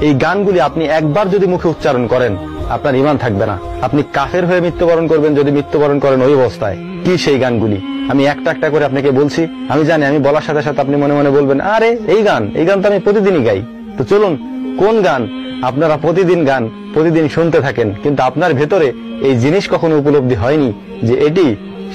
এই গানগুলি আপনি একবার যদি মুখে উচ্চারণ করেন আপনার ঈমান থাকবে না, আপনি কাফের হয়ে মৃত্যুবরণ করবেন যদি মৃত্যুবরণ করেন ওই অবস্থায়। কি সেই গানগুলি আমি একটা একটা করে আপনাকে বলছি। আমি জানি আমি বলার সাথে সাথে আপনি মনে মনে বলবেন আরে এই গান তো আমি প্রতিদিনই গাই। তো চলুন কোন গান আপনারা প্রতিদিন গান, প্রতিদিন শুনতে থাকেন, কিন্তু আপনার ভেতরে এই জিনিস কখনো উপলব্ধি হয়নি যে এটি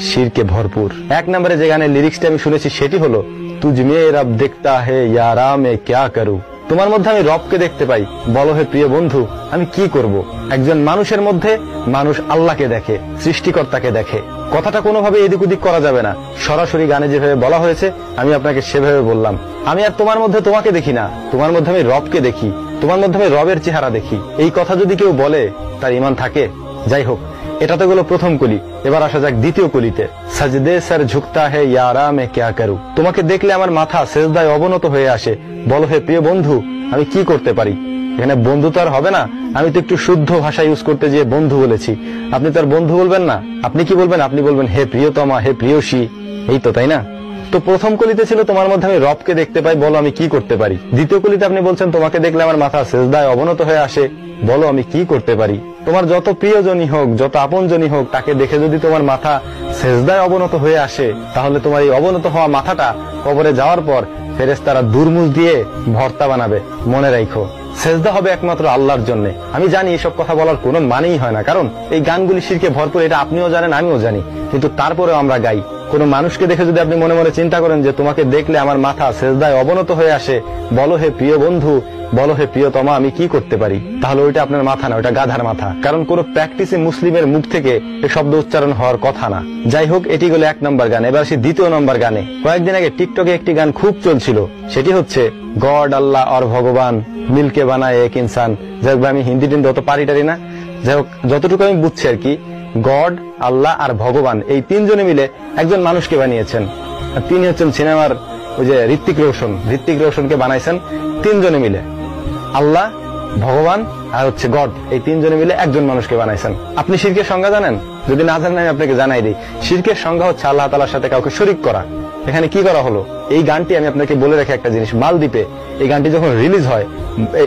শিরকে ভরপুর। এক নম্বরে যে গানের লিরিক্সটা আমি শুনেছি সেটি হলো তুঝমে রব দেখতা হে ইয়ারা মে ক্যা করু। তোমার মধ্যে আমি রবকে দেখতে পাই, বলো হে প্রিয় বন্ধু আমি কি করব। একজন মানুষের মধ্যে মানুষ আল্লাহকে দেখে, সৃষ্টিকর্তাকে দেখে। কথাটা কোনোভাবে এদিক ওদিক করা যাবে না, সরাসরি গানে যেভাবে বলা হয়েছে আমি আপনাকে সেভাবে বললাম। আমি আর তোমার মধ্যে তোমাকে দেখি না, তোমার মধ্যে আমি রবকে দেখি, তোমার মধ্যে আমি রবের চেহারা দেখি। এই কথা যদি কেউ বলে তার ঈমান থাকে। যাই হোক, এটা তো গেল প্রথম কলি। এবার আসা যাক দ্বিতীয় কলিতে। সাজদে সর ঝুকতা হে ইয়ারা মে ক্যা করু। তোমাকে দেখলে আমার মাথা সেজদায় অবনত হয়ে আসে, বলো হে প্রিয় বন্ধু আমি কি করতে পারি। এখানে বন্ধু তো আর হবে না, আমি তো একটু শুদ্ধ ভাষা ইউজ করতে গিয়ে বন্ধু বলেছি। আপনি তো আর বন্ধু বলবেন না, আপনি কি বলবেন? আপনি বলবেন হে প্রিয়তমা, হে প্রিয়সী। এই তো, তাই না? তো প্রথম কলিতে ছিল তোমার মধ্যে আমি রবকে দেখতে পাই, বলো আমি কি করতে পারি। দ্বিতীয় কলিতে আপনি বলছেন তোমাকে দেখলে আমার মাথা সেজদায় অবনত হয়ে আসে, বলো আমি কি করতে পারি। তোমার যত প্রিয়জনই হোক, যত আপনজনই হোক, তাকে দেখে যদি তোমার মাথা সেজদায় অবনত হয়ে আসে, তাহলে তোমার এই অবনত হওয়া মাথাটা কবরে যাওয়ার পর ফেরেশতারা দুর্মুজ দিয়ে ভর্তা বানাবে। মনে রাখো, সেজদা হবে একমাত্র আল্লাহর জন্য। আমি জানি এসব কথা বলার কোনো মানেই হয় না, কারণ এই গানগুলি শিরকে ভরপুর, এটা আপনিও জানেন আমিও জানি, কিন্তু তারপরেও আমরা গাই। কোন মানুষকে দেখে যদি আপনি মনে মনে চিন্তা করেন যে তোমাকে দেখলে আমার মাথা সেজদায় অবনত হয়ে আসে, বলো হে প্রিয় বন্ধু, বলো হে প্রিয়তমা আমি কি করতে পারি, তাহলে ওইটা আপনার মাথা না, ওইটা গাধার মাথা। কারণ কোন প্র্যাকটিসে মুসলিমের মুখ থেকে এই শব্দ উচ্চারণ হওয়ার কথা না। যাই হোক, এটি হলো এক নম্বর গান। এবার আসি দ্বিতীয় নম্বর গানে। কয়েকদিন আগে টিকটকে একটি গান খুব চলছিল, সেটি হচ্ছে গড আল্লাহ আর ভগবান মিলকে বানায় এক ইনসান। যাই হোক, আমি হিন্দি টিন্দি অত পারি না। যাই হোক, যতটুকু আমি বুঝছি আর কি, গড আল্লাহ আর ভগবান এই তিনজনে মিলে একজন মানুষকে বানিয়েছেন। তিনি হচ্ছেন সিনেমার ওই যে ঋত্বিক রোশনকে বানাইছেন তিনজনে মিলে। আল্লাহ, ভগবান আর হচ্ছে গড, এই তিনজনে মিলে একজন মানুষকে বানাইছেন। আপনি শিরকের সংজ্ঞা জানেন? যদি না জানেন আমি আপনাকে জানাই দিই। শিরকের সংজ্ঞা হচ্ছে আল্লাহ তাআলার সাথে কাউকে শরীক করা। এখানে কি করা হলো? এই গানটি আমি আপনাকে বলে রাখি একটা জিনিস, মালদ্বীপে এই গানটি যখন রিলিজ হয়,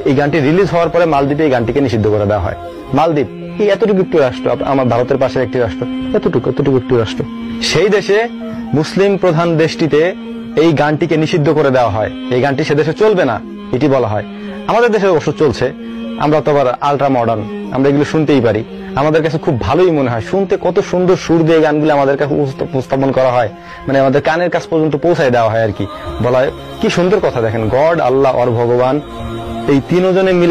এই গানটি রিলিজ হওয়ার পরে মালদ্বীপে এই গানটিকে নিষিদ্ধ করে দেওয়া হয়। মালদ্বীপ এই এতটুকু একটি রাষ্ট্র, আমার ভারতের পাশে একটি রাষ্ট্র, এতটুকু একটি রাষ্ট্র, সেই দেশে মুসলিম প্রধান দেশটিতে এই গানটিকে নিষিদ্ধ করে দেওয়া হয়। এই গানটি সে দেশে চলবে না এটি বলা হয়। আমাদের দেশে অবশ্য চলছে, আমরা তো আবার আলট্রা মডার্ন, আমরা এগুলো শুনতেই পারি। আমাদের কাছে খুব ভালোই মনে হয় শুনতে, কত সুন্দর সুর দিয়ে গানগুলো আমাদের কাছে উপস্থাপন করা হয়, মানে আমাদের কানের কাছ পর্যন্ত পৌঁছায় দেওয়া হয় আর কি। বলা হয় কি সুন্দর কথা। দেখেন, গড আল্লাহ আর ভগবান এই তিনজনে মিলে